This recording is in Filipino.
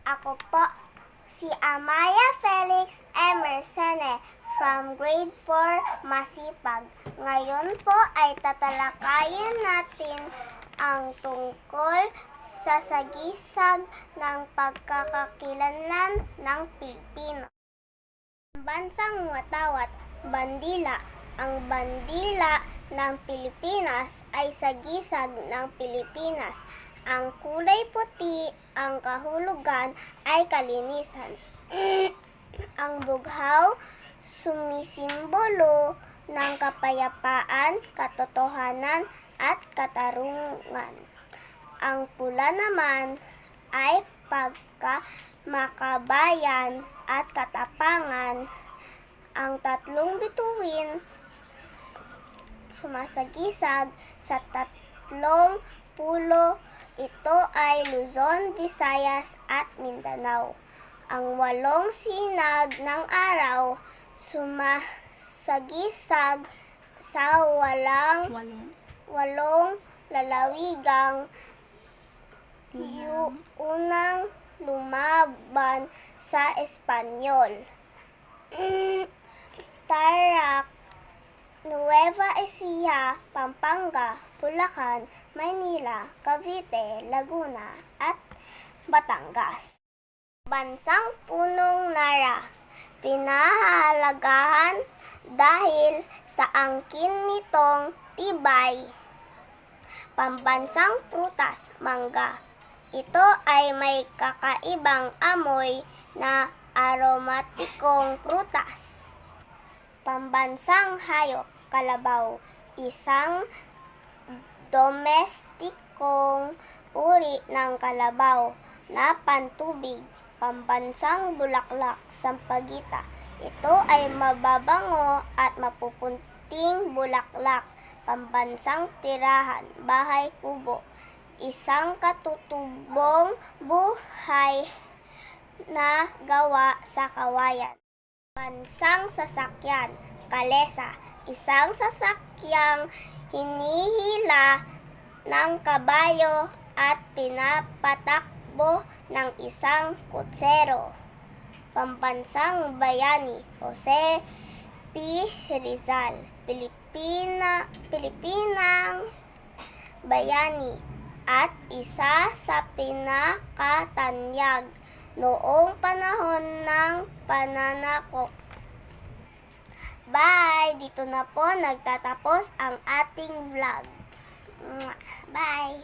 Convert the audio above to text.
Ako po si Amaya Felix Emersene from grade 4 Masipag. Ngayon po ay tatalakayin natin ang tungkol sa sagisag ng pagkakakilanlan ng Pilipino. Bansang watawat, bandila. Ang bandila ng Pilipinas ay sagisag ng Pilipinas. Ang kulay puti, ang kahulugan ay kalinisan. Ang bughaw, sumisimbolo ng kapayapaan, katotohanan at katarungan. Ang pula naman ay pagkamakabayan at katapangan. Ang tatlong bituin sumasagisag sa tatlong pulo. Ito ay Luzon, Visayas at Mindanao. Ang 8 sinag ng araw sumasagisag sa 8 lalawigang unang lumaban sa Espanyol. Tarlac, Nueva Ecija, Pampanga, Bulacan, Maynila, Cavite, Laguna, at Batangas. Bansang punong nara, pinahahalagahan dahil sa angkin nitong tibay. Pambansang prutas, mangga. Ito ay may kakaibang amoy na aromatikong prutas. Pambansang hayop, kalabaw. Isang domestikong uri ng kalabaw na pantubig. Pambansang bulaklak, sampagita. Ito ay mababango at mapupunting bulaklak. Pambansang tirahan, bahay kubo. Isang katutubong buhay na gawa sa kawayan. Bansang sasakyan, kalesa. Isang sasakyang hinihila ng kabayo at pinapatakbo ng isang kutsero. Pambansang bayani, Jose P. Rizal. Pilipinang bayani at isa sa pinakatanyag noong panahon ng pananakop. Bye! Dito na po nagtatapos ang ating vlog. Bye!